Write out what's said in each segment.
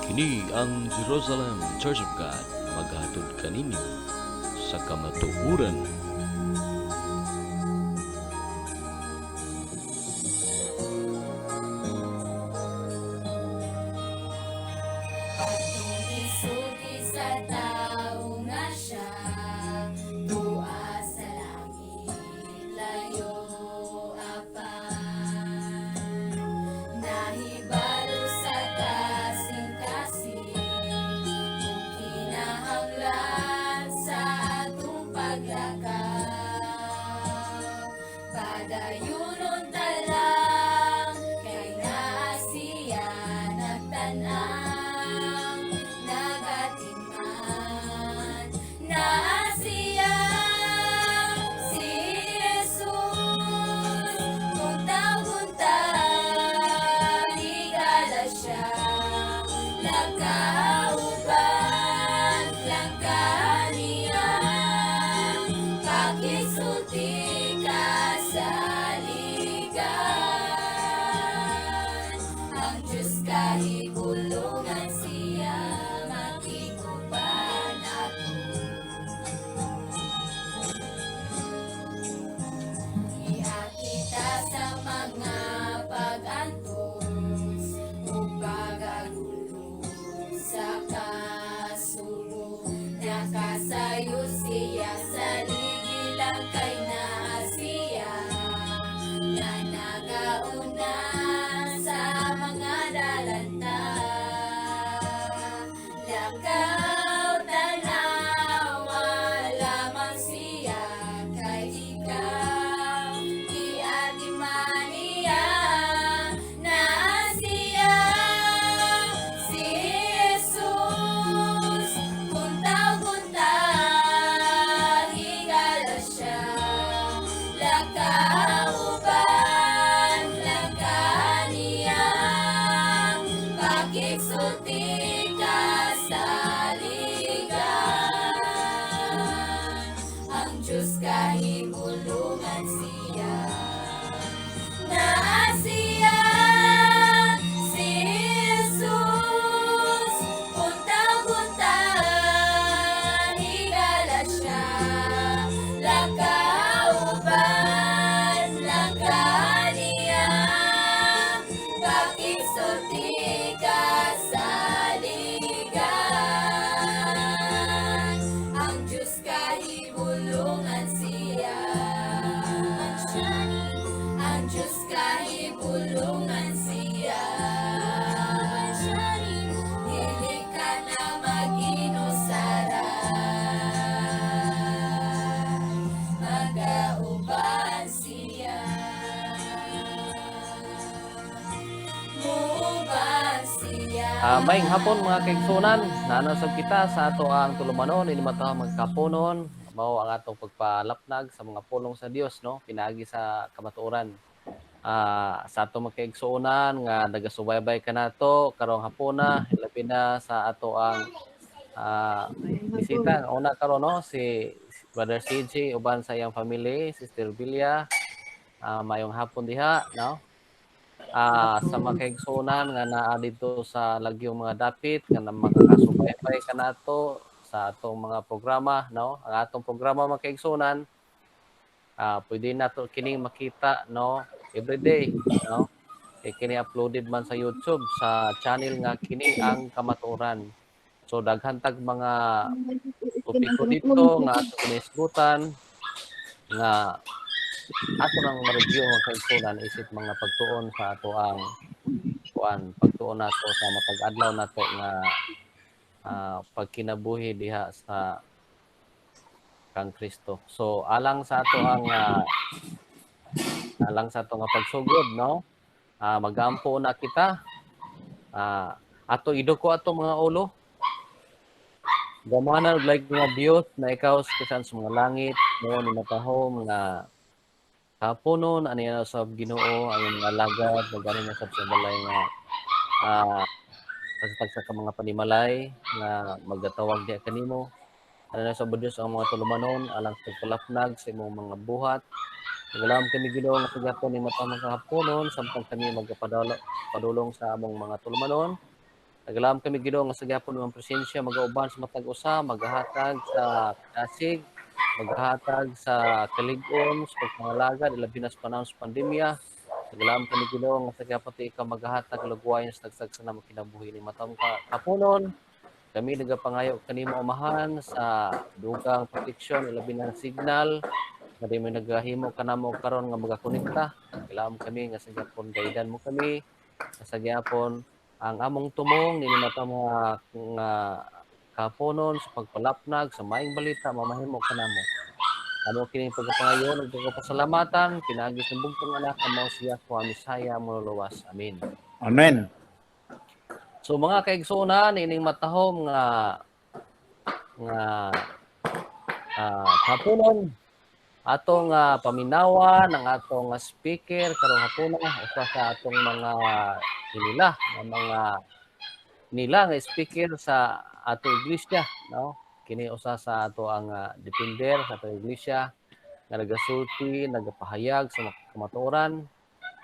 Kini ang Jerusalem Church of God maghatod kaninyo sa kamatuoran. Pagtugi-sugi sa tao nga siya, tuwa sa langit, layo apan. Nahibalo sa kasing-kasing, kung kinahanglan sa atong paglakaw. Padayunon talang, kay naa siya nagtanaw, nagatingman. Naa siya, si Jesus, buntag-buntag, higala siya, nagkauban lang kaniya, pakisulti ka sa ligan. Ang Diyos kahigulungan siya, makikuban ako. Iakita sa mga pag-antos o pagagulo sa kasubo. Nakasayo siya sa ligilang kay naa siya, na nagauna sa mga dalanta. Lakaw tanawa lamang siya, kay ikaw iatiman niya. Naa siya, si Jesus, buntag-buntag, higala siya, lakauban lang kaniya, pakigsulti ka sa ligan. Ang Diyos kahigulungan siya, naa siya, si Jesus, buntag-buntag, higala siya, lakauban lang kaniya, pakigsulti ka sa ligan. Ang Diyos kahigulungan siya, ang Diyos kahigulungan siya. Dili ka na mag-inusaran, magauban siya, muuban siya. Maayong hapon mga kaigsunan, nanasab kita sa ato ang tulumanon, inimata magkapunon, mao ang atong pagpalapnag sa mga pulong sa Dios, no? Pinagi sa kamatuoran. Sa ato mga kaigsunan nga nagasubaybay ka nato karong hapuna, labi na sa ato ang bisita. Una karon no si Brother CJ uban sa iyang family, Sister Villa. Mayong hapon diha, no? Sa mga kaigsunan nga naa dito sa lagyong mga dapit nga makakasubaybay ka nato sa atong mga programa, no? Ang atong programa mga kaigsunan, pwede nato kining makita, no, everyday, no? Kini uploaded man sa YouTube sa channel nga kini ang Kamatuoran. So daghan tag mga topiko dito nga ato kinisgutan nga ato nang ma-review mga kaigsunan isip mga pagtuon sa ato ang pagtuon nato sa matag-adlaw nato nga pagkinabuhi diha sa kang Kristo. So alang sa ato nga pagsugod, no? Magampo na kita. Ato iduko ato mga ulo. Gamanan like nga Dios na ikaw sa mga langit, mo ni matahom nga kapunon ani na sa Ginoo ang mga lagad magani na sa balay nga pasitag sa mga panimalay nga magdatawag di kanimo. Ano na sa Diyos ang mga tulumanon alang sa pagpalapnag sa imong mga buhat. Nagalam kami Ginoo nga pagapon ni matamang kahaponon samtang kami magpadulong sa among mga tulumanon. Naglaom kami Ginoo nga sa gyapon imong presensya magauban sa matag usa, maghatag sa kasig, maghatag sa kalig-on sa pagpangalagad labi na sa panahon sa pandemya. Naglaom kami Ginoo nga sa gyapon ti ikaw maghatag lugwayon sa tagsag sa namang kinabuhi ni matong kapunon. Kami nagapangayo kanimo amahan sa dugang proteksyon labi na signal nga di mo naghimo kanamo karon nga magakonekta. Naglaom kami nga sa gyapon gaidan mo kami nga sa gyapon ang among tumong nini mata mga nga kapunon sa pagpalapnag sa maayong balita mamahimo kanamo. Amo kini pagkapangayon ug pagpasalamatan pinagi sa bugtong anak nga mao siya ko ang Misaya mo luwas. Amen. Amen. So mga kaigsuonan ining matahom nga kapunon atong paminawan ang atong speaker karong hapuna usa sa atong mga nila nga speaker sa ato iglesia, no? Kini usa sa ato ang depender sa ato iglesia nga nagasulti, nagapahayag sa kamatuoran.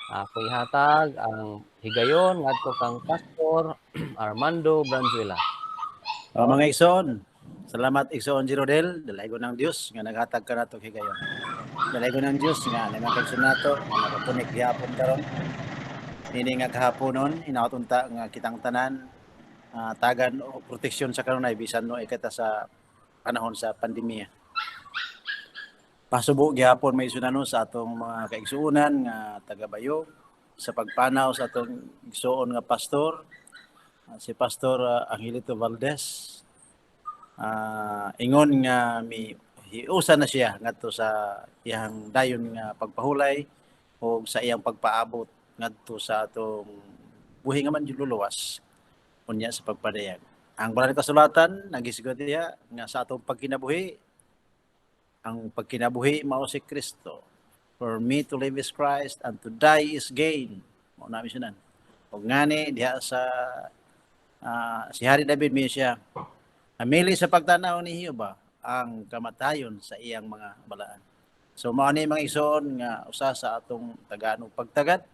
Kung ihatag ang higayon ngadto kang Pastor Armando Branzuela. Mga igsoon, salamat igsoon Jirodel, dalay ko ng Dios nga naghatag ka nato higayon. Dalay ko ng Dios nga nagkakigsoon nato nga nagapunik gihapon karon. Ini nga kahaponon inautunta nga kitang tanan tagan o proteksyon sa kanunay bisan no ikata sa panahon sa pandemya. Pasubo gihapon may sunano sa atong mga kaigsuonan nga taga-Bayog sa pagpanaw sa atong igsuon nga pastor si Pastor Angelito Valdez. Ingon nga hiusa na siya ngadto sa iyang dayon nga pagpahulay o sa iyang pagpaabot ngadto sa atong buhi nga man luluwas unya sa pagpadayag. Ang banal nga kasulatan nagisgot diha nga sa atong pagkinabuhi ang pagkinabuhi mao si Kristo. For me to live is Christ and to die is gain. Mao na misyonan. Og ngani diha sa si Hari David mi siya amili sa pagtanaw ni Hioba ang kamatayon sa iyang mga balaan. So mao ni mga igsoon nga usa sa atong taga-anong pagtagad.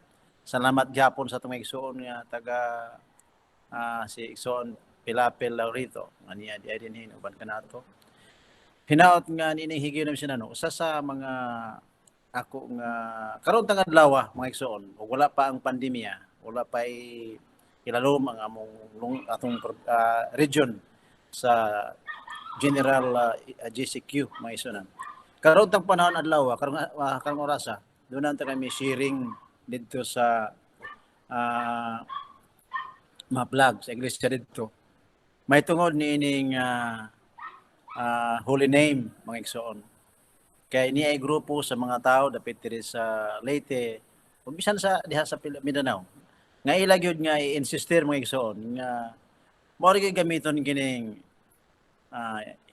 Salamat gyapon sa atong igsoon nga taga si igsoon Pilapil Laurito. Aniya di din uban kanato. Hinaot nga nining higiyon siya nano usa sa mga ako nga karon tang adlaw mga igsoon ug wala pa ang pandemya, wala pa ilalom ang atong region sa General GCQ mga igsoon. Karon tang panahon adlaw karong orasa doon ta kami sharing dito sa mga vlog sa iglesia dito. May tungod niining holy name mga igsoon. Kaya ini ay grupo sa mga tao dapit diri sa Leyte ug bisan sa diha sa Mindanao. Nga ila gyud nga i-insister mga igsoon nga mao gyud gamiton kining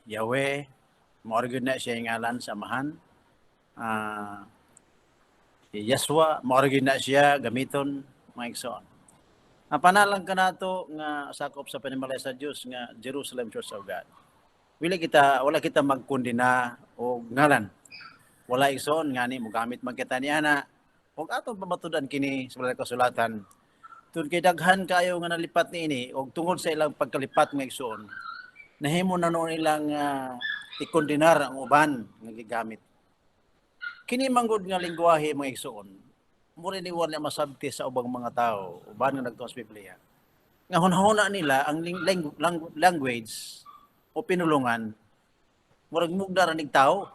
Yahweh, mao gyud na siya ngalan sa amahan. Yeswa, mao gyud na siya gamiton mga igsoon. Ang panalang kanato nga sakop sa panimalay sa Dios nga Jerusalem Church of God. Wala kita magkundina o ngalan. Wala igsoon ngani mo gamit magkita ni ana. Og atong pamatudan kini sa mga kasulatan. Tun kay daghan kayo nga nalipat niini og tungod sa ilang pagkalipat nga igsoon. Nahimo na noon ilang ikondinar ang uban nga gigamit. Kini manggod nga lengguwahe mga igsoon. Mura ni wala masabti sa ubang mga tao uban nga nagtuo sa Biblia. Nga hunahuna nila ang language o pinulungan, murag mugda ra nig tao.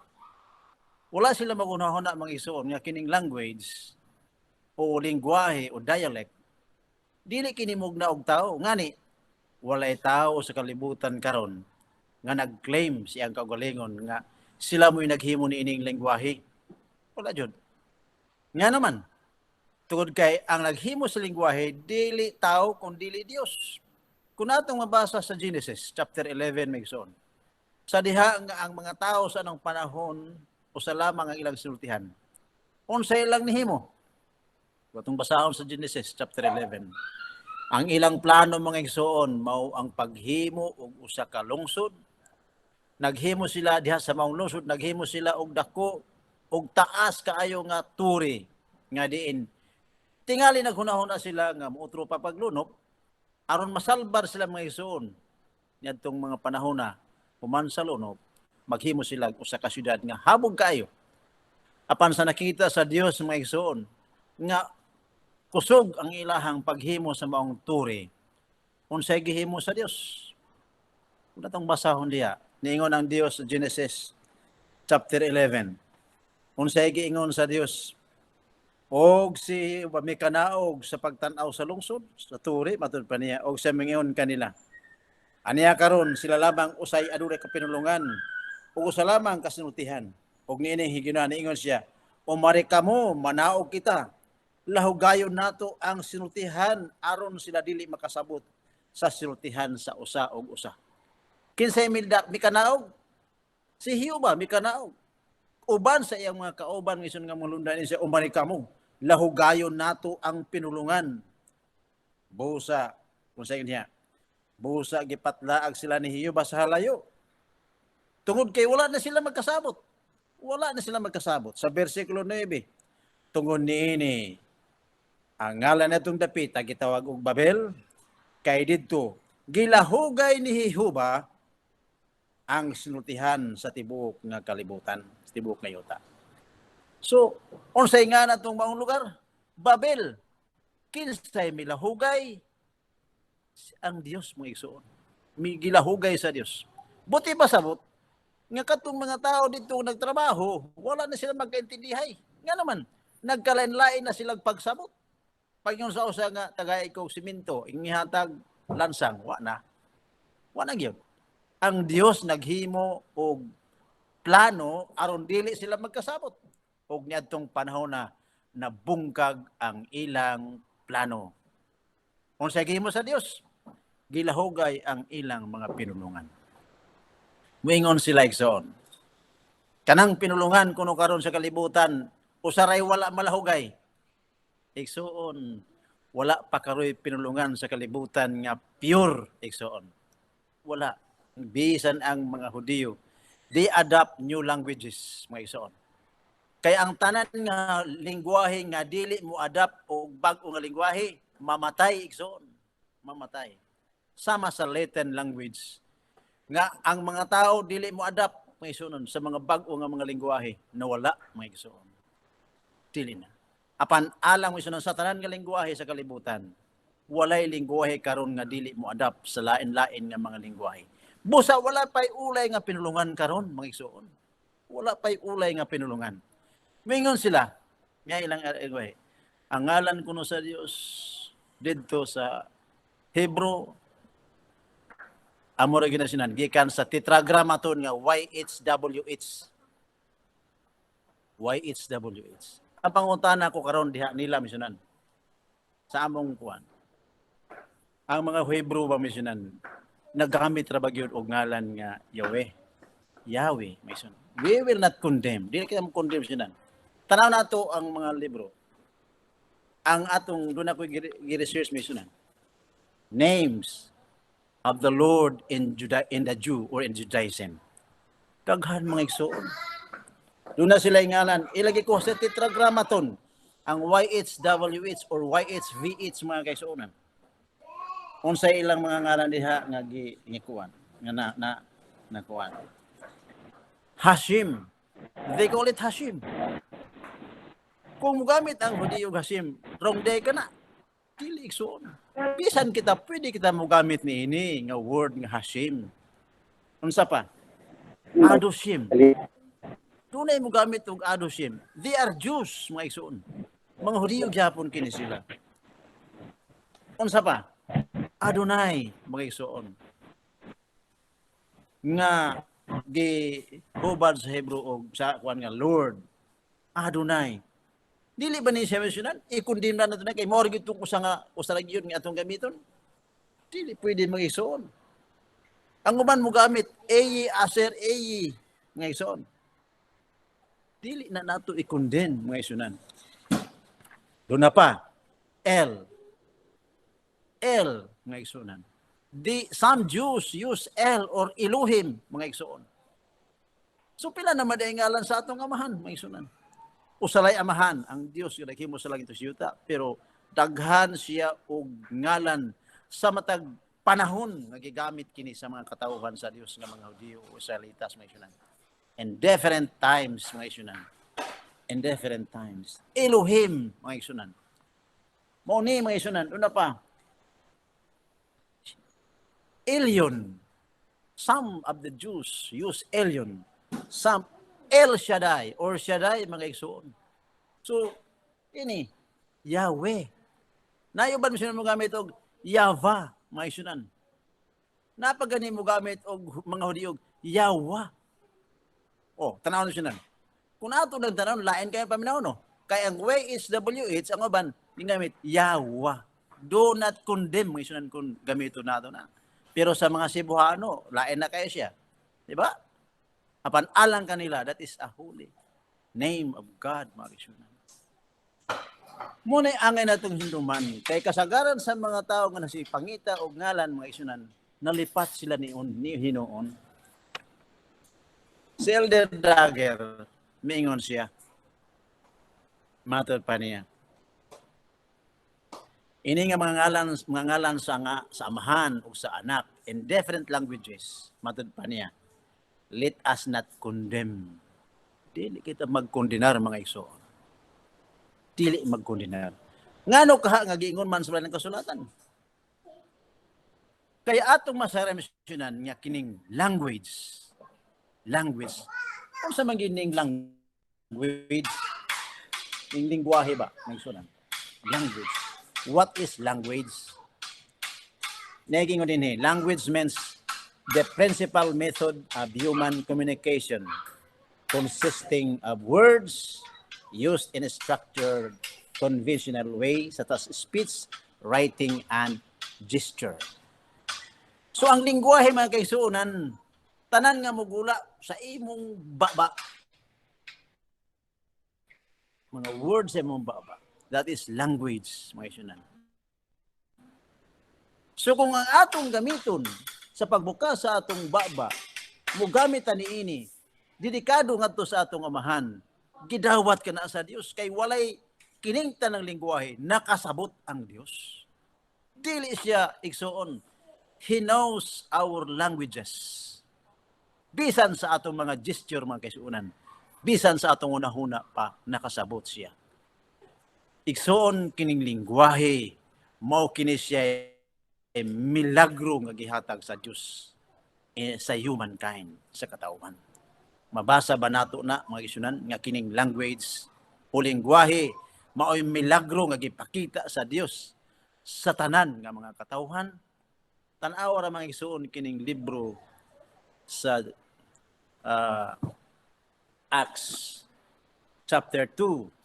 Wala sila magunahon mga igsoon nga kining language o lengguwahe o dialect. Dili kini mugna og tao. Ngani, walay tao sa kalibutan karon nga nag-claim siyang kaugalingon nga sila mo'y naghimo ni ining lengguwahe. Wala jud. Nga naman, tungod kay ang naghimo sa lengguwahe dili tao kundi dili Dios. Kung natong mabasa sa Genesis chapter 11 megson, sa diha nga ang mga tao sa anong panahon usa lamang ang ilang sinultihan. Unsay ilang nihimo? Katong basahon sa Genesis chapter 11. Ang ilang plano mga igsoon mao ang paghimo og usa ka lungsod. Naghimo sila diha sa maong lungsod, naghimo sila og dako og taas kaayo nga turi nga diin tingali naghunahuna sila nga muotro pa paglunop aron masalbar sila mga igsoon niadtong mga panahon na humansal no maghimo sila usa ka syudad nga habog kaayo apan sa nakita sa Dios mga igsoon nga kusog ang ilahang paghimo sa maong turi unsay gihimo sa Dios. Kung natong basahon diha niingon ang Dios sa Genesis chapter 11 unsay giingon sa Dios og si may kanaog sa pagtan-aw sa lungsod sa turi matud pa niya og sa mingon kanila aniya karon sila lamang usay adunay kapinulungan ug usa lamang kasinultihan ug niini higina niingon siya umari kamo manaog kita lahugayon nato ang sinultihan aron sila dili makasabot sa sinultihan sa usa og usa. Kinsay mikanaog? Si Hiuba mikanaog. Uban sa iyang mga kauban ngison nga mulundan siya umari kamo lahugayon nato ang pinulungan. Busa unsa niya? Busa gipatlaag sila ni Hiuba sa halayo. Tungod kay wala na sila magkasabot. Wala na sila magkasabot. Sa bersikulo 9, tungod niini ang ngalan natong dapit gitawag og Babel kay didto gilahugay ni Hiuba ang sinultihan sa tibuok nga kalibutan, sa tibuok nga yuta. So, unsay nga natong maong lugar? Babel. Kinsay milahugay ang Dios mga igsoon. Gilahugay sa Dios. Buti pa sabot nga katong mga tao dito nagtrabaho, wala na sila magkaintindihay. Nga naman, nagkalain-lain na silang pagsabot. Pag yung sa usa nga tagay ko simento, ingihatag lansang, wa na gyud. Ang Dios naghimo og plano aron dili sila magkasabot. Og niadtong panahon na nabungkag ang ilang plano. Unsay gihimo sa Dios? Gilahugay ang ilang mga pinulungan. Moingon sila igsoon. Kanang pinulungan kuno karon sa kalibutan, usaray wala malahugay. Igsoon, wala pa karoy pinulungan sa kalibutan nga pure igsoon. Wala. Bisan ang mga Hudiyo, they adopt new languages, mga igsoon. Kaya ang tanan nga lingwahe nga dili mo adapt o bag-o nga lingwahe, mamatay igsoon. Mamatay. Sama sa Latin language. Nga ang mga tao dili mo adapt, mga igsoon, sa mga bag-o nga mga lingwahe, nawala, mga igsoon. Dili na. Apan alang mo sa tanan nga lingwahe sa kalibutan, walay lingwahe karon nga dili mo adapt sa lain-lain nga mga lingwahe. Busa wala pay ulay nga pinulungan karon mga igsoon. Wala pay ulay nga pinulungan. Mingon sila nga ilang lingwahe. Ang ngalan kuno sa Dios didto sa Hebro amo ra ginasinan gikan sa tetragrammaton nga YHWH. YHWH. Ang pangutana ko karon diha nila misyonan sa among kuan. Ang mga Hebrew ba misyonan naggamit ra ba gyud og ngalan nga Yahweh. Yahweh misyon. We will not condemn. Dili kita mo condemn misyonan. Tanaw nato ang mga libro. Ang atong doon ako gi-research misyonan. Names of the Lord in the Jew or in Judaism. Daghan mga igsoon. Doon na sila ngalan. Ilagay ko sa tetragrammaton ang YHWH or YHVH mga kaigsuonan. Unsay ilang mga ngalan diha nga gikuan nga na kuan. Hashim. They call it Hashim. Kung mugamit ang Hudiyo Hashim, wrong day ka na. Dili igsuon. Bisan kita pwede kita mugamit ni ini nga word nga Hashim. Unsa pa? Adoshim. Tunay mo gamit og Adoshim. They are Jews, mga igsoon. Mga Hudiyo gyapon kini sila. Unsa pa? Adonai, mga igsoon. Nga gihubad sa Hebrew og sa kuan nga Lord. Adonai. Dili ba ni siya mentionan? I-condemn na nato na kay mao gid tong usa lagi yun nga atong gamiton. Dili pwede mga igsoon. Ang uban mo gamit Eyi Aser Eyi, mga igsoon. Dili na nato i-condemn mga isunan. Doon na pa, El, mga isunan. Some Jews use El or Elohim, mga isuon. So pila naman ay ngalan sa atong amahan, mga isunan. Usalay amahan, ang Dios yung naghimo sa langit sa yuta, pero daghan siya og ngalan sa matag panahon nga gigamit kini sa mga katawhan sa Dios nga mga Hudiyo o Israelitas mga isunan. In different times mga isunan. In different times. Elohim mga isunan. Mao ni mga isunan, una pa. Elyon. Some of the Jews use Elyon. Some El Shaddai or Shaddai mga igsoon. So, ini Yahweh. Nayo ba mo gamit og Yahweh mga isunan? Napagani mo gamit og mga Hudiyo Yahweh. Oh, tanaw na siya. Kung ato lang tanaw, lain kayo paminaw, no? Kaya ang way is WH, ang uban, gingamit Yahweh. Do not condemn mga isunan kung gamito nato na. Pero sa mga Cebuano, lain na kayo siya. Di ba? Apan alang kanila, that is a holy name of God, mga isunan. Muna'y angay na itong hinduman. Kay kasagaran sa mga tao nga nasipangita o ngalan, mga isunan, nalipat sila ni Hinoon. Si Elder Dagger, miingon siya. Matod pa niya. Ini nga mga ngalan sa amahan o sa anak in different languages. Matod pa niya. Let us not condemn. Dili kita magkondenar mga igsoon. Dili magkondenar. Ngano kaha nga giingon man sa ng kasulatan? Kaya atong masaramsyonan nga kining language. Kung sa magining language, yung lingwahe ba? Nagsunan. Language. What is language? Naging din language means the principal method of human communication consisting of words used in a structured, conventional way such as speech, writing, and gesture. So ang lingwahe mga kaigsuonan, tanan nga mugula sa imong baba. Mga words sa imong baba. That is language, mga isunan. So kung ang atong gamiton sa pagbukas sa atong baba, mugamit ani ini, dedikado ngadto sa atong amahan, gidawat ka na sa Dios kay walay kining tanang lingwahe nakasabot ang Dios. Dili siya igsoon. He knows our languages. Bisan sa atong mga gesture mga kaisunan, bisan sa atong unahuna pa nakasabot siya. Igsoon kining lingwahe, mao kini siya milagro nga gihatag sa Dios sa humankind, sa katawhan. Mabasa ba nato na mga isunan nga kining language o lingwahe mao milagro nga gipakita sa Dios sa tanan nga mga katawhan. Tan-aw ra mga isuon kining libro sa Acts chapter 2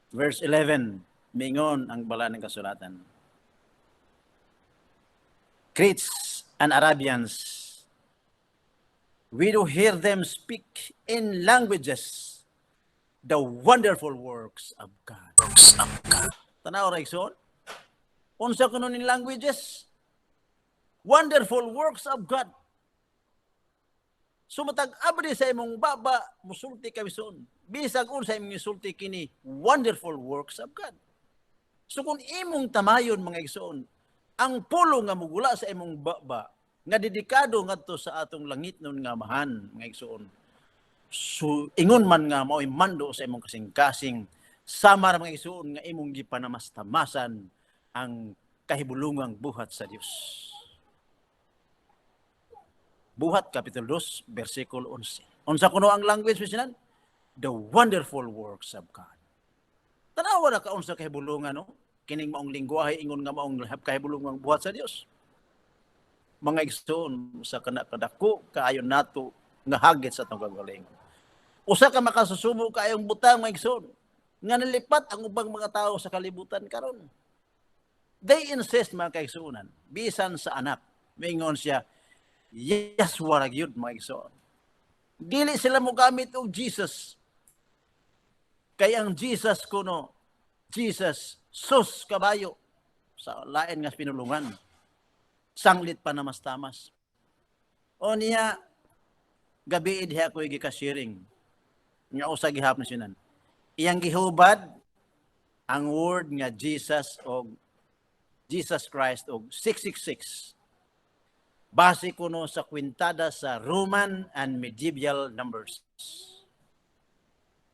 verse 11, mingon ang bala ng kasulatan. Greeks and Arabians, we do hear them speak in languages the wonderful works of God. Tanaw ra igsoon. Unsa kuno ning languages? Wonderful works of God. Sumatag abri sa imong baba, musulti ka bison. Bisag unsa imong isulti kini wonderful works of God. So kung imong tamayon mga igsoon, ang pulo nga mugula sa imong baba nga dedikado ngadto sa atong langit nun nga amahan mga igsoon. So ingon man nga mao'y mando sa imong kasing-kasing samar mga igsoon nga imong gipanamastamasan ang kahibulungang buhat sa Dios. Buhat, Kapitulo 2, versikulo 11. Unsa kuno ang language misinan? The wonderful works of God. Tanawa na ka unsa kahibulungan, no? Kining maong lingwahe, ingon nga maong kahibulungang buhat sa Dios. Mga igsoon, sa kadako, kaayon nato, nga hagit sa itong kagaling. Usa ka makasusubo kaayong butang, mga igsoon, nga nalipat ang ubang mga tao sa kalibutan karon. They insist, mga kaigsuunan, bisan sa anak, mingon siya, yes, warag yun, mga igsoon. Dili sila mo gamit og Jesus. Kaya ang Jesus kuno, Jesus, sus kabayo, sa lain nga pinulungan. Sanglit pa na mas tamas. O niya, gabi idha ko gikashiring. Nga usa gihap na sinan. Iyang gihubad, ang word nga Jesus o Jesus Christ og 666. Base kuno sa kwintada sa Roman and medieval numbers.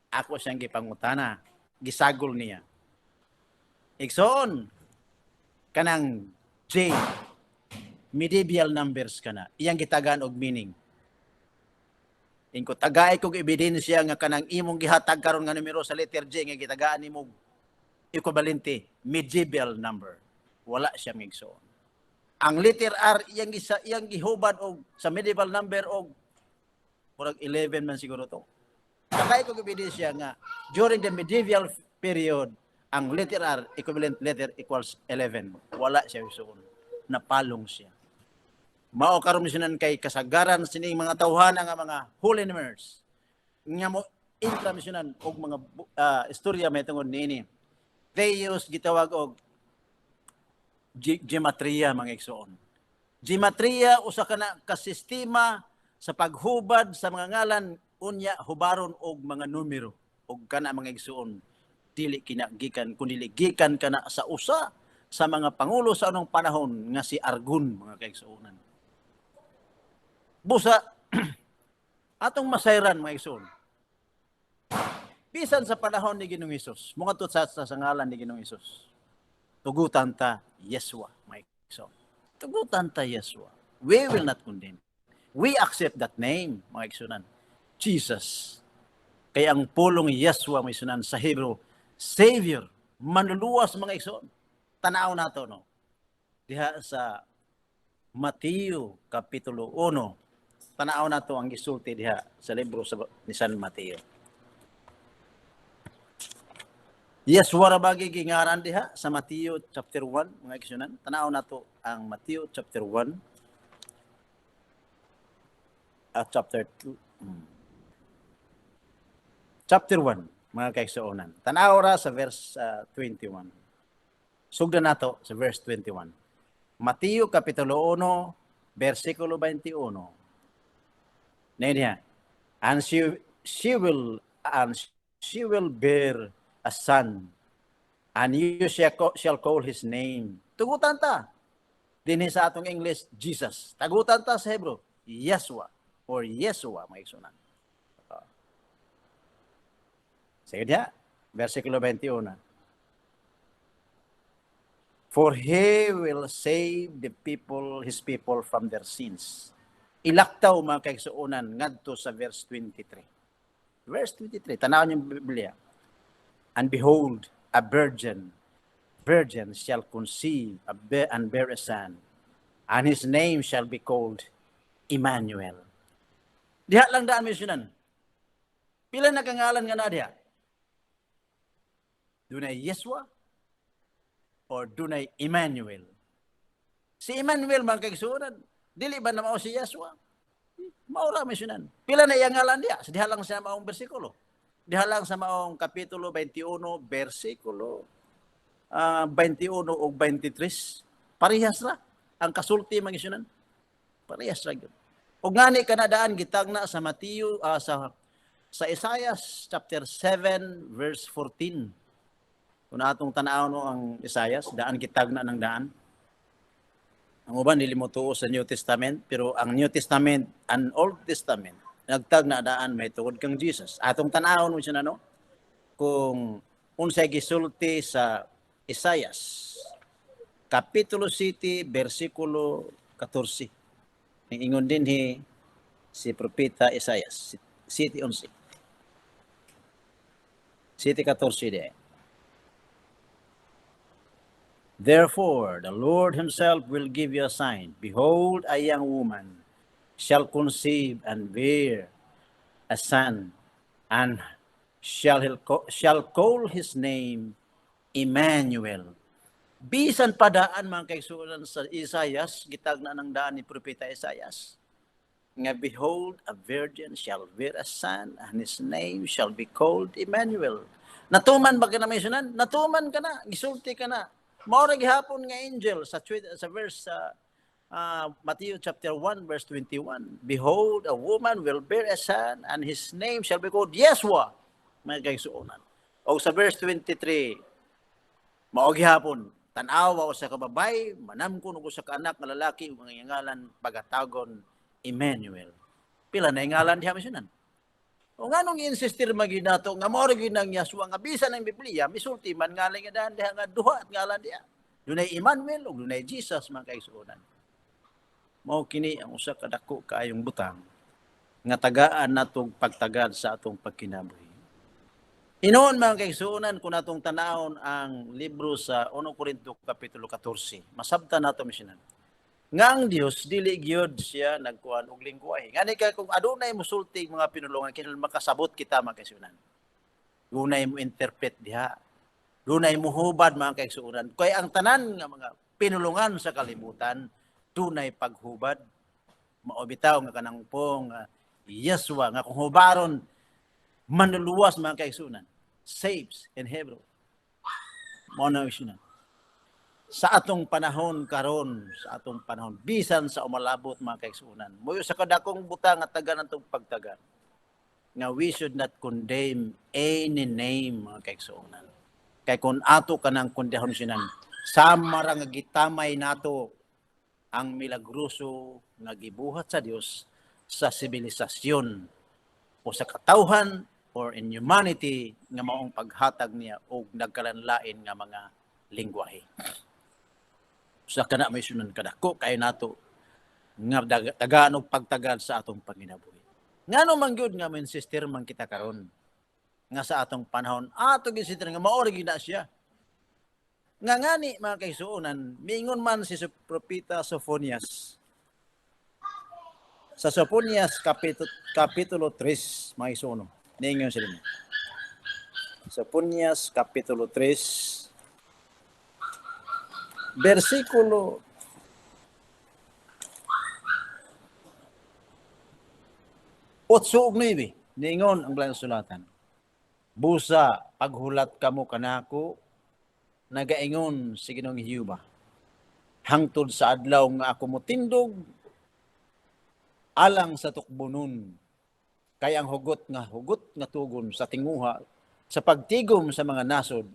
Ako siyang gipangutana, gisagol niya. Igsoon, kanang J, medieval numbers kana. Iyang gitagaan og meaning. Ingko tagay kog ebidensya nga kanang imong gihatag karon nga numero sa letter J nga gitagaan nimo equivalente medieval number. Wala siya migsoon. Ang letter R iyang gihubad og sa medieval number og murag 11 man siguro to. Tagay kog ebidensya nga during the medieval period ang letter R equivalent letter equals 11. Wala siya migsoon. Napalong siya. Mao karon misunan kay kasagaran sining mga tawhana nga mga holy numbers nga mo intramisyonan og mga istorya may tungod niini. They use gitawag og gematria mga igsoon. Gematria usa kana ka sistema sa paghubad sa mga ngalan unya hubaron og mga numero og kana mga igsoon dili kinagikan kundi gikan kana sa usa sa mga pangulo sa anong panahon nga si Argun mga kaigsuonan. Busa, atong masayran mga igsoon. Bisan sa panahon ni Ginoong Hesus, mga tutsa sa ngalan ni Ginoong Hesus, tugutan ta Yeshua, mga igsoon. Tugutan ta Yeshua. We will not condemn. We accept that name, mga igsoonan. Jesus. Kaya ang pulong Yeshua, mga igsoonan, sa Hebrew, Savior, manluluwas mga igsoon. Tanaw nato no. Diha sa Mateo kapitulo 1. Tanaw nato ang gisulti diha sa libro ni San Mateo. Yeshua ra bagi gingaran diha sa Mateo chapter 1 mga igsunan. Tanaw nato ang Mateo chapter 1 at chapter 2. Chapter 1 mga kaigsuonan. Tanaw ra sa verse 21. Sugdan nato sa verse 21. Mateo kapitulo 1 versikulo 21. Niya, and she will bear a son, and you shall call his name. Tugutan ta. Dinhi sa atong English, Jesus. Tagutan ta sa Hebrew, Yeshua or Yeshua mga igsunan. Sige diha, versikulo 21. For he will save his people from their sins. Ilaktaw mga kaigsuonan ngadto sa verse 23. Verse 23, tanawon yung Biblia. And behold, a virgin shall conceive and bear a son, and his name shall be called Emmanuel. Diha lang daan misyonan. Pila na kangalan nga na diha? Dunay Yeshua or dunay Emmanuel? Si Emmanuel mga kaigsuonan, dili ba na mao si Yeshua? Maura misyonan. Pila na iyang ngalan diha? Diha lang sa maong bersikulo. Diha lang sa maong kapitulo 21, bersikulo 21 o 23. Parehas ra. Ang kasulti mga misyonan. Parehas ra gyud. Ug ngani kanadaan gitagna sa Mateo sa Isaiah chapter 7 verse 14. Kung atong tanaw no ang Isaiah, daan gitagna ng daan. Ang uban dili mo tuo sa New Testament, pero ang New Testament and Old Testament nagtag na daan may tuod kang Jesus. Atong tan-awon mo siya no kung unsay gisulti sa Isaiah kapitulo 7 bersikulo 14. Ning ingon dinhi si propeta Isaiah 7:11. 7:14 de. Therefore, the Lord himself will give you a sign. Behold, a young woman shall conceive and bear a son, and shall call his name Emmanuel. Bisan padaan mga kaigsuonan sa Isaias, gitagna ng daan ni propeta Isaias. Nga behold, a virgin shall bear a son, and his name shall be called Emmanuel. Natuman ba ka na mentionan? Natuman ka na, gisulti ka na. Maura gihapon nga angel sa verse Matthew chapter 1 verse 21. Behold, a woman will bear a son, and his name shall be called Yeshua. Mga kaigsuonan. O sa verse 23, mao gihapon Tanawa usa ka babay, manamkon og usa ka anak nga lalaki ug ang ngalan pagatagon Emmanuel. Pila na ngalan diha misunan. O nganong insistir maginato nga mao rin ang Yasua nga bisan ng Biblia misulti man ngalan nga daan diha nga duha at ngalan diha. Dunay Emmanuel ug dunay Jesus mga kaigsuonan. Mao kini ang usa ka dako kaayong butang nga tagaan natong pagtagad sa atong pagkinabuhi. Inoon mga kaigsuonan kung natong tanawon ang libro sa 1 Corinto kapitulo 14. Masabtan nato misinan. Nga ang Dios dili gyud siya nagkuan og lingwahe. Ngani kay kung adunay mosulti mga pinulongan kinahanglan makasabot kita mga kaigsuonan. Dunay mo interpret diha. Dunay muhubad mga kaigsuonan. Kay ang tanan nga mga pinulungan sa kalibutan dunay paghubad. Mao bitaw nga kanang pong Yeswa nga kung hubaron manluluwas mga kaigsuonan. Saves in Hebrew. Mao na siya. Sa atong panahon karon, sa atong panahon bisan sa umalabot mga kaigsuonan. Moyo sa kadakong butang nga taga natong pagtagan. Nga we should not condemn any name mga kaigsuonan. Kay kung ato kanang kondehon sinan, sama ra nga gitamay nato ang milagroso nga gibuhat sa Dios sa sibilisasyon o sa katawhan or in humanity nga maong paghatag niya og nagkalanlain nga mga lingwahe. Sa kana may sunan kadako kay nato nga dagaan og pagtagad sa atong panginabuhi. Ngano man gyud nga men sister man kita karon nga sa atong panahon ato gisister nga mao rig na siya. Nga ngani mga kaigsuonan, miingon man si Propeta Sophonias. Sa Sophonias kapitulo 3, mga kaigsuonan. Niingon sila niya. Sophonias kapitulo 3 versikulo 8 ug 9. Niingon ang balang sulatan. Busa paghulat kamo kanako nagaingon si Ginoong Jehova. Hangtod sa adlaw nga ako motindog alang sa tukbonon. Kay ang hugot nga tugon sa tinguha sa pagtigom sa mga nasod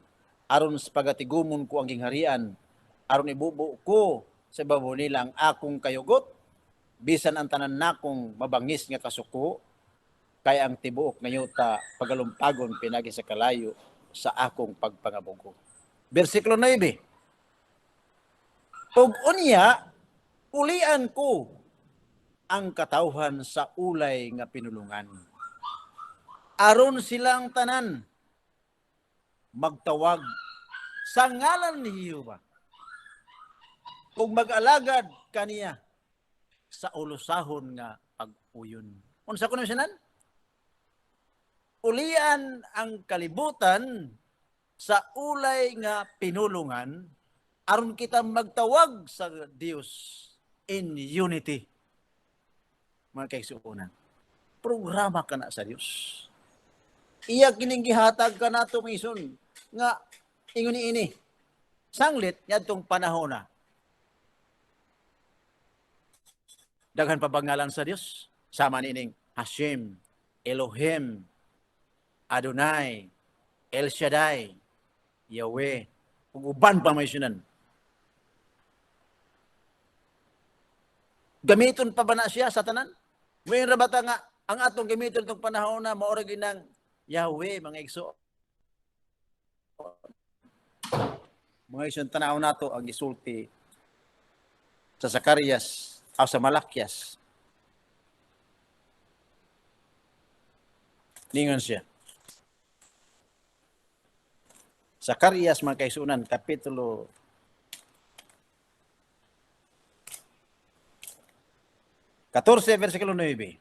aron sa pagatigumon ko ang gingharian aron ibubo ko sa babaw nila ang akong kayugot bisan ang tanan nakong mabangis nga kasuko kay ang tibuok nga yuta pagalumpagon pinagi sa kalayo sa akong pagpangabugo. Versikulo 9. Ug unya ulian ko ang katawhan sa ulay nga pinulungan. Aron silang tanan magtawag sa ngalan ni Jehova. Ug mag-alagad kaniya sa ulusahon nga pag-uyon. Unsa kuno sinan? Ulian ang kalibutan sa ulay nga pinulungan aron kita magtawag sa Dios in unity. Mga kaigsuonan, programa ka na sa Dios. Iya kining gihatag ka nato mison nga ingon ini. Sanglit yadtong panahon na. Daghan pa bangalan sa Dios sama nining Hashem, Elohim, Adonai, El Shaddai, Yahweh, ug uban pa may sunan. Gamiton pa ba na siya sa tanan? Ngayon rabata nga, ang atong gamiton itong panahon na maorag ng Yahweh, mga igso. Mga igso, tanaw nato ang gisulti sa Zacarias o sa Malakias. Ningon siya. Zacarias, mga kaisunan, kapitulo 14, versikulo 9.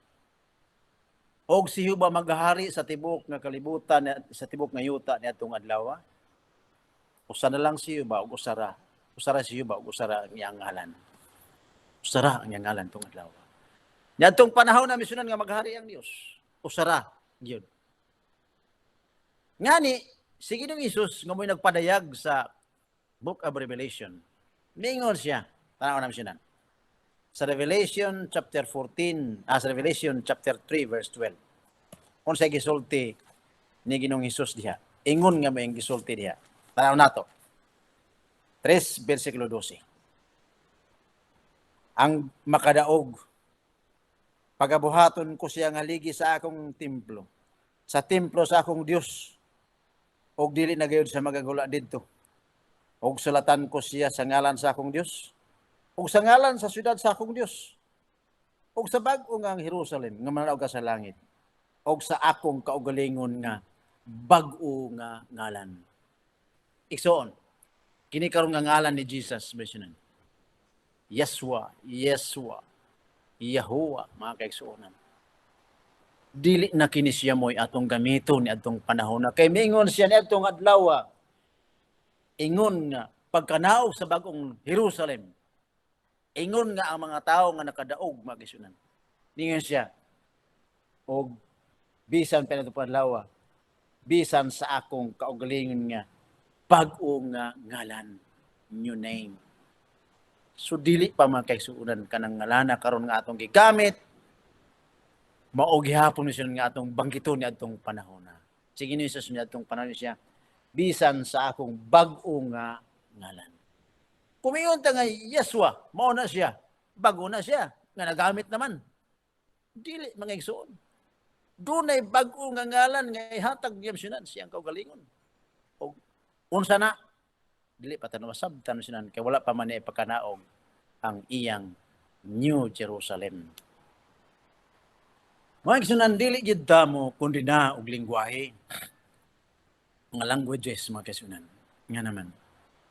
Og si Jehova maghahari sa tibok nga kalibutan, sa tibok nga yuta niadtong adlaw. Usa na lang si Jehova ug usara. Usara si Jehova ug usara ang iyang ngalan. Usara ang iyang ngalan tong adlaw. Niadtong panahon na misunan nga maghari ang Dios. Usara gyud. Ngani si Ginoong Hesus nga mo'y nagpadayag sa Book of Revelation. Mingon siya. Tanaw na misunan. Sa Revelation chapter 14, sa Revelation chapter 3 verse 12. Kung sa gisulti ni Ginoong Hesus diha, ingon nga may gisulti diha. Tanaw nato. 3 versikulo 12. Ang makadaog, pagabuhaton ko siya nga ligi sa akong templo, sa templo sa akong Dios, og dili na gayud sa magagula didto. Og sulatan ko siya sa ngalan sa akong Dios, og sa ngalan sa syudad sa akong Dios, og sa bag-o nga Jerusalem nga mananaog ka sa langit, og sa akong kaugalingon nga bag-o nga ngalan. Igsoon, kini karon nga ngalan ni Jesus mentionan. Yeshua, Yahuwah, mga kaigsuonan. Dili na kini siya mo'y atong gamiton ni atong panahon na. Kay mingon siya ni atong adlaw, ingon nga pagkanaog sa bagong Jerusalem, ingon nga ang mga tao nga nakadaog, mga kaigsuonan. Ningon siya, og bisan pa na adlaw, bisan sa akong kaugalingon nga bag-o nga ngalan, new name. So dili pa man kay suunan kanang ngalana karon nga atong gigamit, mao gihapon ni siya nga atong bangkiton ni atong panahon na. Sige ni sa sunod atong panahon siya, bisan sa akong bag-o nga ngalan. Kumingon ta nga Yeshua, mao na siya, bago na siya nga nagamit naman. Dili mga igsoon. Dunay bag-o nga ngalan nga ihatag niya siyang kaugalingon. O unsa na dili pa tanong masabtan sinan kay wala pa man ni ipakanaog ang iyang New Jerusalem. Mga kisunan, dili gid mo kundi na og lingwahe. Mga languages, mga kisunan. Nga naman.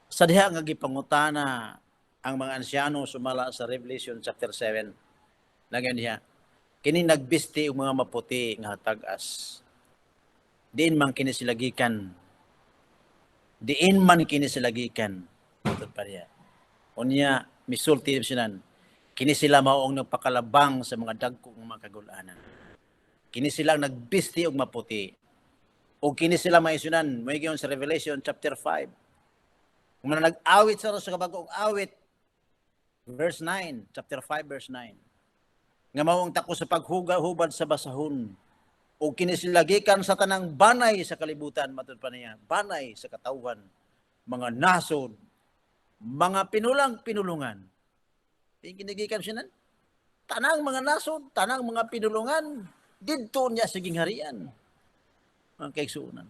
Sa diha nga gipangutana ang mga ansyano sumala sa Revelation chapter 7. Lagyan diha, kini nagbisti og mga maputi nga tag-as. Diin man kini sila gikan. Diin man kini sila gikan. Ito pa niya. Unya, misulti sinan. Kini sila maong nagpakalabang sa mga dagkong mga kagulanan. Kini sila nagbisti og maputi. O kini sila maisunan. May giyon sa Revelation chapter 5. Kung nag-awit sa kabagong awit, verse 9, chapter 5, verse 9. Nga maong tako sa paghubad sa basahon. O kinisilagikan sa tanang banay sa kalibutan, matod pa niya, banay sa katawhan, mga nasod, mga pinulungan. Kinigikan siya nan, tanang mga nasod, tanang mga pinulungan, didto niya siging harian. Ang kaigsuunan.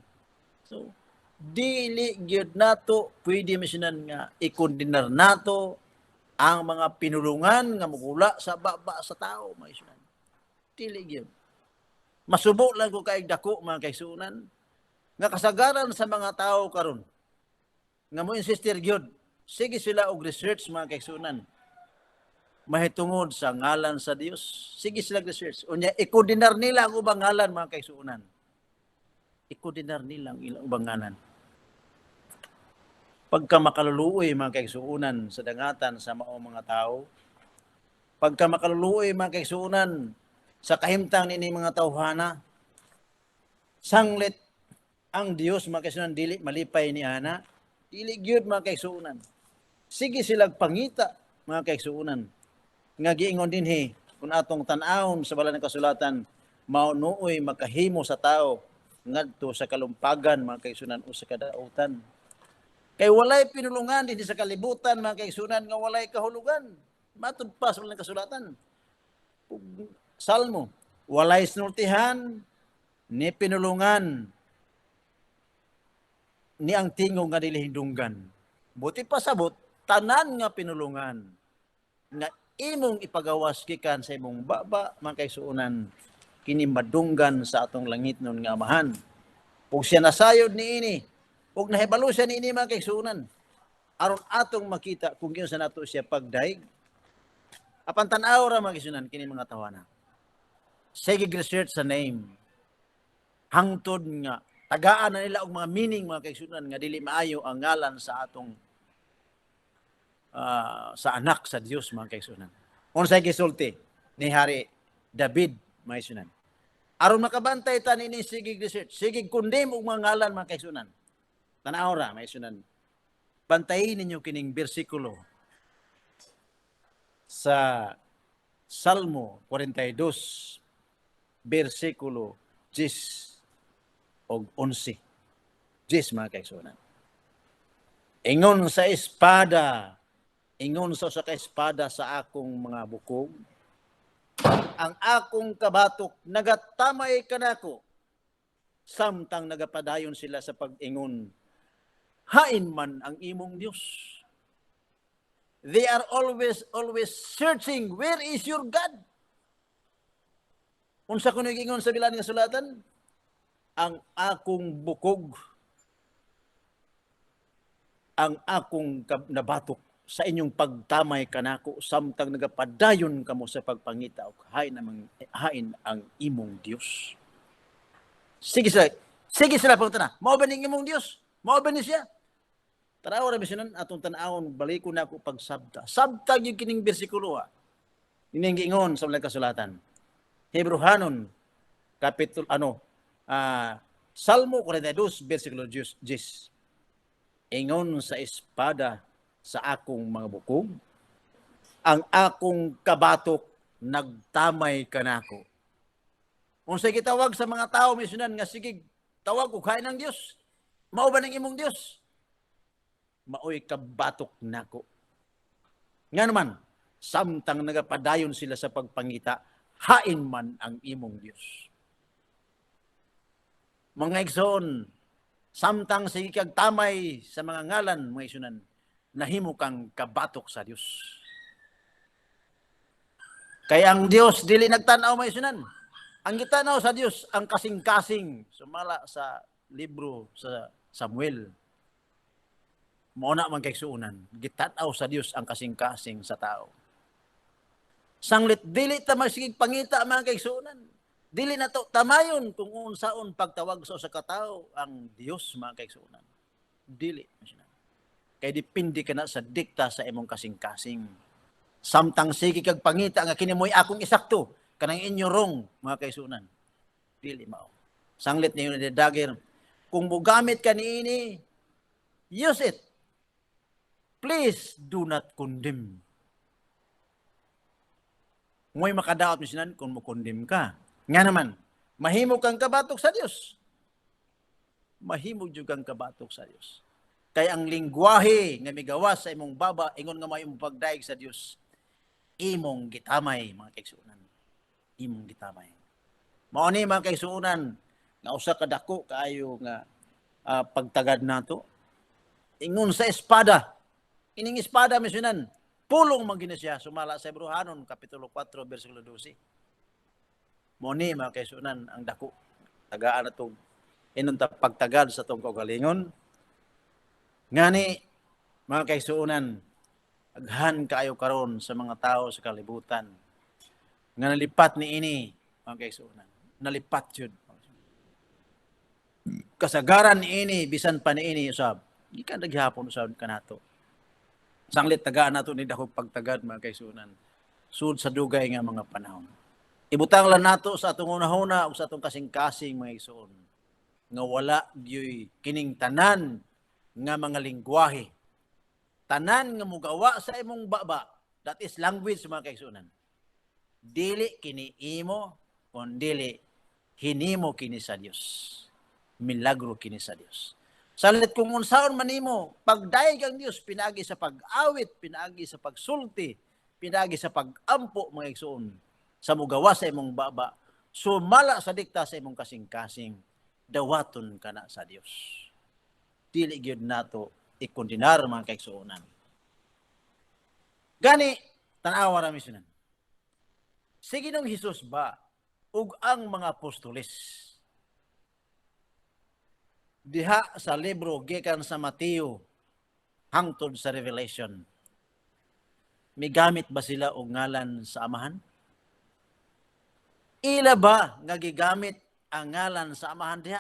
So, dili gyud nato pwede misinan nga ikondinar nato ang mga pinulungan nga mugula sa baba sa tao, maisunan. Dili gyud. Masubo lang ko kaig dako mga kaigsuunan nga kasagaran sa mga tao karon nga mo insister gyud, sige sila og research mga kaigsuunan mahitungod sa ngalan sa Dios. Sige sila research. Unya ikondinar nila ang ubang ngalan mga kaigsuunan. Ikondinar nila ang ilang ubang ngalan. Pagka makaluluoy mga kaigsuunan sa dangatan sa maong mga tao, pagka makaluluoy mga kaigsuunan sa kahimtang nini mga tawhana, sanglit ang Dios mga kaigsuunan dili malipay ni ana, dili gyud mga kaigsuunan. Sige sila pangita mga kaigsuunan. Nga giingon dinhi kun atong tan-awon sa bala ng kasulatan, maunuoy makahimo sa tao ngadto sa kalumpagan mga kaigsuunan o sa kadautan. Kay walay pinulungan dinhi sa kalibutan mga kaigsuunan nga walay kahulugan. Matud pa sa bala ng kasulatan. Salmo, walay sinultihan ni pinulungan ni ang tingog nga dili hindunggan. Buti pa sabot tanan nga pinulungan nga imong ipagawas gikan sa imong baba mga kaigsuunan kini madunggan sa atong langitnon nga amahan. Ug siya nasayod niini ug nahibalo siya niini mga kaigsuunan aron atong makita kung giyon sa nato siya pagdaig. Apan tan-aw ra mga kaigsuunan kini mga tawana. Sige research sa name. Hangtod nga tagaan na nila og mga meaning mga kaigsuunan nga dili maayo ang ngalan sa atong sa anak sa Dios mga kaigsuunan. Unsay gisulti ni Hari David mga kaigsuunan. Aron makabantay ta nini sige research, sige condemn og mga ngalan mga kaigsuunan. Tan-aw ra mga kaigsuunan. Bantayin ninyo kining bersikulo sa Salmo 42 bersikulo 10 og 11. 10 mga kaigsuunan. Ingon sa espada, ingon sa ka espada sa akong mga bukog, ang akong kabatok nagatamay kanako, samtang nagapadayon sila sa pag-ingon, hain man ang imong Dios. They are always searching, where is your God? Unsa kuno ingon sa bilang nga sulatan? Ang akong bukog, ang akong nabatok sa inyong pagtamay kanako, samtang nagapadayon kamo sa pagpangita og hain ang imong Dios. Sige sila pagtana. Mao ba ning imong Dios? Mao ba ni siya? Tanaw ra bisinan atong tan-awon, baliko na ako pagsabta. Sabta gyud kining bersikulo. Ining giingon sa mga kasulatan. Hebrehanon kapitulo Salmo 42 bersikulo 10. Ingon sa espada sa akong mga bukog, ang akong kabatok nagtamay kanako. Unsay gitawag sa mga tao misunan nga sige tawag og hain ng Dios. Mao ba ning imong Dios? Maoy kabatok nako. Nga naman, samtang nagapadayon sila sa pagpangita, hain man ang imong Dios. Mga igsoon, samtang sige kag tamay sa mga ngalan, mga isunan, nahimo kang kabatok sa Dios. Kaya ang Dios dili nagtanaw, mga isunan. Ang gitanaw sa Dios, ang kasing-kasing, sumala sa libro sa Samuel. Mauna man kay suunan, gitanaw sa Dios ang kasing-kasing sa tao. Sanglit dili ta masigig pangita mga kay suunan. Dili na to tamayon kung unsaon pagtawag sa katao ang Dios mga kay suunan. Dili. Kay depende ka na sa dikta sa imong kasing-kasing. Samtang sige kag pangita nga kini mo'y akong isakto, kanang inyo wrong mga kay suunan. Dili mao. Sanglit niyo ni dagger, kung mogamit ka niini, use it. Please do not condemn. Mo'y makadaot misinan kung mo-condemn ka. Nga naman, mahimo kang kabatok sa Dios. Mahimo jud kang kabatok sa Dios. Kaya ang lingwahe nga migawas sa imong baba, ingon nga may imong pagdaig sa Dios, imong gitamay mga kaigsuonan. Imong gitamay. Mao ni mga kaigsuonan nga usa ka dako kaayo nga pagtagad nato. Ingon sa espada. Ining espada misunan, pulong man gina siya sumala sa Hebrehanon kapitulo 4 bersikulo 12. Mao ni mga kaigsuonan ang dako tagaan natong inunta pagtagad sa tong kaugalingon. Ngani mga kaigsuonan, aghan kaayo karon sa mga tao sa kalibutan nga nalipat niini mga kaigsuonan. Nalipat jud. Kasagaran niini bisan pa niini usab. Gikan daghapon usab kanato. Sanglit tagaan nato ni dako pagtagad mga kaigsuonan. Sud sa dugay nga mga panahon. Ibutang lang nato sa atong unahuna ug sa atong kasing-kasing mga igsoon nga wala gyoy kining tanan nga mga lingwahe. Tanan nga mugawa sa imong baba, that is language mga kaigsuonan. Dili kini imo kun dili hinimo kini sa Dios. Milagro kini sa Dios. Salit kung unsaon man nimo, pagdaig ang Dios pinaagi sa pag-awit, pinaagi sa pagsulti, pinaagi sa pag-ampo mga igsoon sa mugawa sa imong baba, sumala sa dikta sa imong kasing-kasing, dawaton kana sa Dios. Dili gyud nato ikondinar mga kaigsuonan. Gani tan-awa ra misunan. Sige nung Hesus ba ug ang mga apostoles diha sa libro gikan sa Mateo hangtod sa Revelation, migamit ba sila og ngalan sa Amahan? Ila ba nga gigamit ang ngalan sa Amahan diha?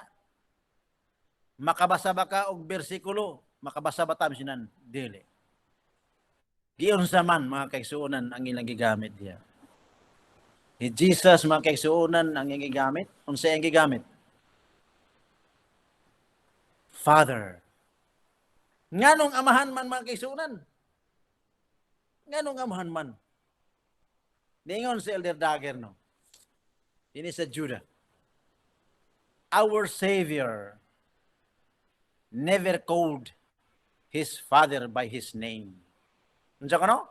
Makabasa ba ka og bersikulo? Makabasa ba ta misinan? Dili. Giunsa man mga kaigsuonan ang ilang gigamit diha? Ni Jesus mga kaigsuonan ang iyang gigamit? Unsa ang gigamit? Father. Nganong amahan man mga kaigsuonan? Nganong amahan man? Ningon si Elder Dagger, no? Ini sa Judah. Our Savior never called his Father by his name. Unsa kano?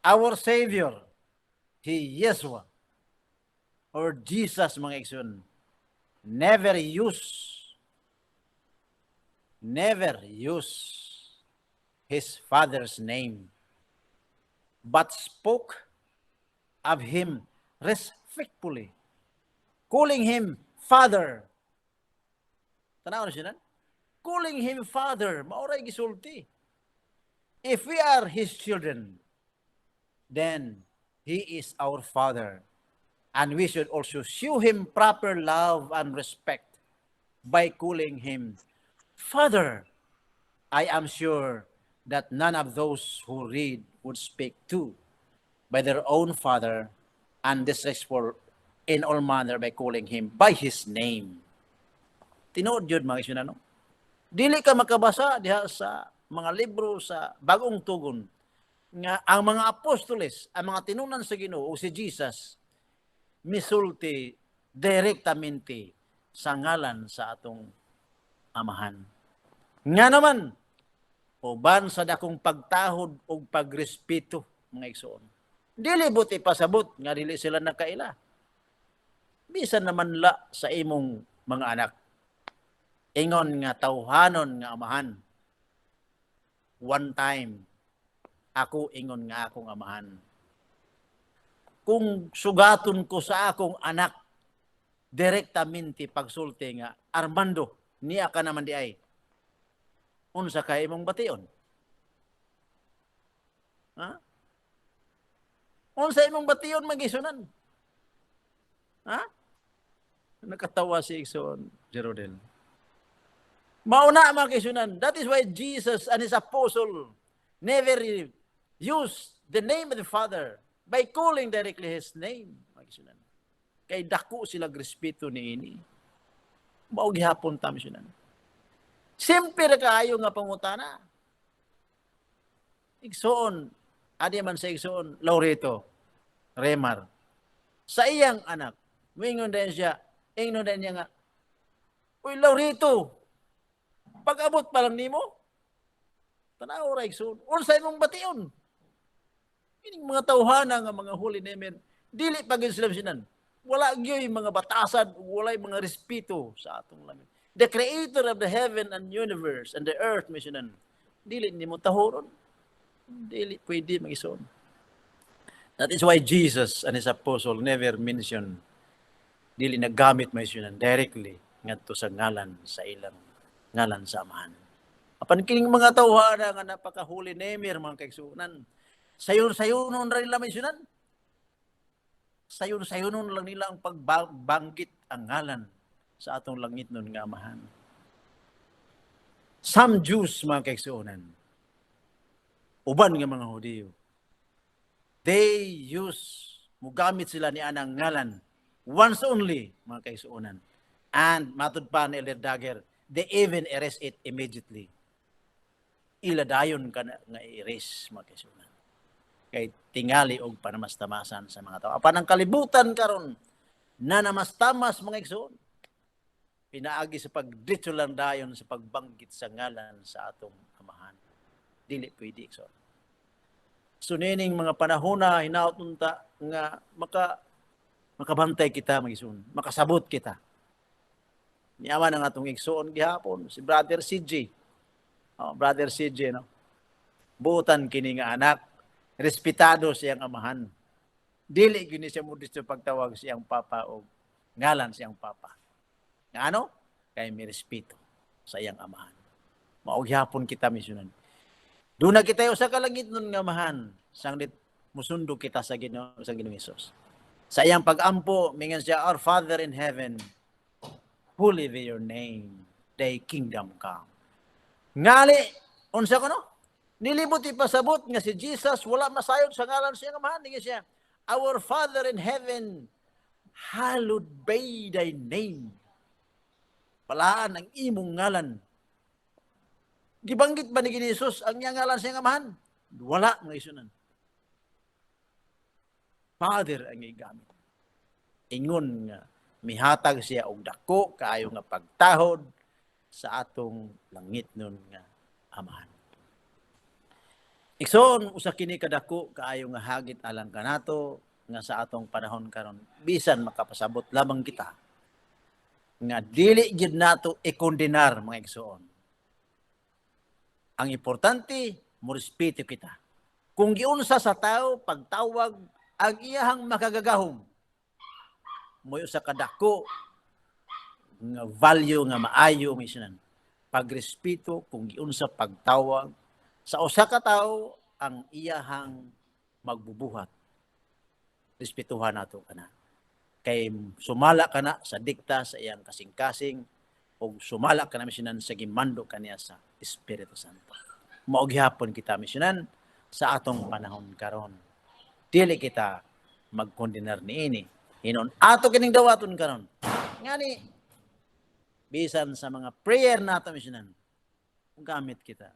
Our Savior, he Yeshua, or Jesus mga igsoon, never use his Father's name, but spoke of him respectfully, calling him Father. Tanaw na siya na? Calling him Father, maoray gisulti. If we are his children, then he is our Father. And we should also show him proper love and respect by calling him Father. I am sure that none of those who read would speak to by their own father and disrespectful in all manner by calling him by his name. Tinuod yun mga isunano. Dili ka makabasa diha sa mga libro sa bagong tugon nga ang mga apostoles, ang mga tinunan sa Ginoo o si Jesus misulti direktamente sa ngalan sa atong amahan. Nga naman, uban sa dakong pagtahod o pagrespeto mga igsoon. Dili buti pasabot nga dili sila nakaila. Bisan naman la sa imong mga anak. Ingon nga tawhanon nga amahan. One time, ako ingon nga akong amahan. Kung sugaton ko sa akong anak, direktamente pagsulti nga, Armando, niya ka naman di ay. Unsa kay imong bation? Ha? Unsa imong bation magisunan? Ha? Nakatawa si Igsoon, Jerodel. Mauna magisunan. That is why Jesus and his apostle never used the name of the Father by calling directly his name. Magisunan. Kay dako sila respeto niini. Mao gihapon ta misunan. Simple kaayo nga pangutana. Igsoon, adi man sa Igsoon, Laureto, Remar. Sa iyang anak, mingon din siya, ingnon din niya nga, uy, Laureto, pag-abot pa lang nimo, tanaw ra Igsoon, unsay mong bation? Ining mga tawhana nga mga holy name, dili pagin sila sinan. Wala gyoy mga batasan, wala mga respeto sa atong langit. The creator of the heaven and universe and the earth, missionan, dili nimo tahoron. Dili pwede mag-ison. That is why Jesus and his apostle never mention, dili nagamit missionan directly ngadto sa ngalan sa ilang ngalan sa amahan. Apan kining mga tawhana nga napaka-holy name mga kaigsunan, sayon-sayonon ra nila missionan. Sayon-sayonon lang nila ang pagbanggit ang ngalan sa atong langit nun nga amahan. Some Jews, mga kaigsuonan, uban nga mga Hudiyo, they mugamit sila ni anang ngalan, once only, mga kaigsuonan. And, matud pa ni Elder Dagger, they even erase it immediately. Iladayon ka na nga erase, mga kaigsuonan. Kay tingali og panamastamasan sa mga tao. Apan ang kalibutan karon na namastamas mga igsoon, pinaagi sa pagdito lang dayon sa pagbanggit sa ngalan sa atong amahan. Dili pwede igsoon. So nining mga panahon na hinaot unta nga makabantay kita mga igsoon, makasabot kita. Niyaman ang atong igsoon gihapon si Brother CJ. Brother CJ, no. Butan kini nga anak, respetado siyang amahan. Dili gini siya mo dito pagtawag siyang papa o ngalan siyang papa. Nga ano? Kaya may respeto sa iyang amahan. Maugyapon kita misyonan. Doon na kita usa ka langit nun nga amahan. Sanglit musundo kita sa Ginoo Hesus. Sa iyang pag-ampo, mingan siya, Our Father in heaven, holy be your name, thy kingdom come. Ngali, unsa ko no? Nilibot ipasabot nga si Jesus wala masayod sa ngalan siya nga mahal siya. Our Father in heaven, hallowed be thy name. Palaan ang imong ngalan. Gibanggit ba ni Jesus ang iyang ngalan siya nga mahal? Wala nga isunan. Father ang igamit. Ingon nga mihatag siya og dako kaayo nga pagtahod sa atong langit nun nga amahan. Ikson usa kini kadako kaayo nga hagit alang kanato nga sa atong panahon karon bisan makapasabot lamang kita nga dili gid nato ikondenar mga igsoon. Ang importante mo respeto kita. Kung giunsa sa tao pagtawag ang iyahang makagagahom mo usa kadako nga value nga maayo misinan. Pagrespeto kung giunsa pagtawag sa usa ka tawo ang iyahang magbubuhat. Respetuhan nato kana. Kay sumala kana sa dikta sa iyang kasing-kasing o sumala kana misinan sa gimando kaniya sa Espiritu Santo. Mao gihapon kita misinan sa atong panahon karon. Dili kita magkondenar niini. Hinon ato kining dawaton karon. Ngani bisan sa mga prayer nato misinan gamit kita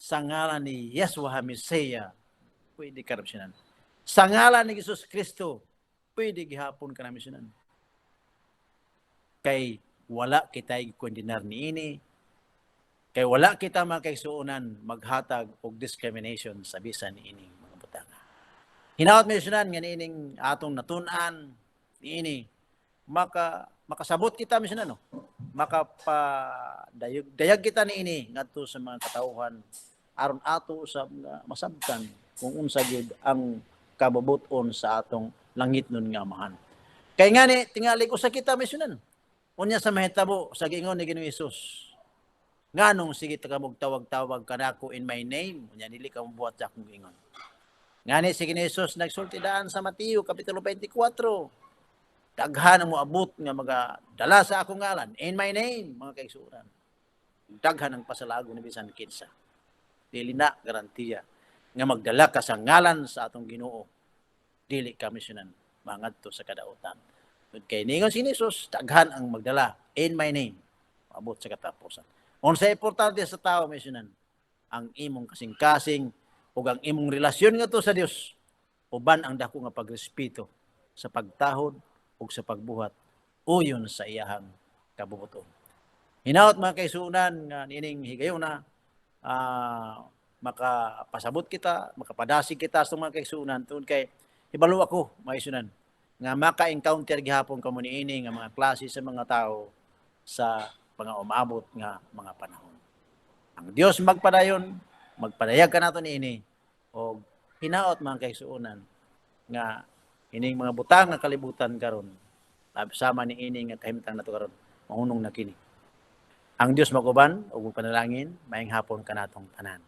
sa ngalan ni Yeshua HaMessiah, pwede ka misinan. Sa ngalan ni Jesus Kristo, pwede gihapon ka na misinan. Kay wala kita ikondenar niini, kay wala kita makaigsuonan maghatag og discrimination sa bisan niini mga butanga. Hinaot misinan nga niining atong natun-an niini makasabot kita misinan no. Makapadayak kita niini ngadto sa mga katawhan aron ato sa masabtan kung unsa gyud ang kababuton sa atong langit nun nga amahan. Kay ngani tingali ko sa kita misunan. Unya sa mahitabo sa giingon ni Ginoong Hesus. Nganong sige ta kamo tawag-tawag kanako in my name, unya dili ka mobuhat sa akong giingon. Ngani si Ginoong Hesus nagsulti daan sa Mateo kapitulo 24. Daghan mo abot nga magadala sa akong ngalan in my name mga kaigsuonan. Daghan ang pasalago ni bisan kinsa. Dili na garantiya nga magdala ka sa ngalan sa atong Ginoo. Dili ka misinan mangadto sa kadautan. Kay ningon si Jesus, daghan ang magdala in my name. Abot sa katapusan. Unsa importante sa tao misinan ang imong kasing-kasing ug ang imong relasyon ngadto sa Dios. Uban ang dako nga pagrespeto sa pagtahod ug sa pagbuhat uyon sa iyahang kabubuton. Hinaot mga kaisunan nga nining higayuna makapasabot kita, makapadasig kita sa mga kaisunan tungod kay ibalo ako mga kaisunan nga maka-encounter gihapon kamo niini nga mga klase sa mga tao sa mga umabot nga mga panahon. Ang Dios magpadayag ka nato niini og hinaot mga kaisunan nga ining mga butang nga kalibutan karon sama ni ini nga kahimtang nato karon mahunong na kini. Ang Dios maguban ug panalangin maayong hapon kanatong tanan.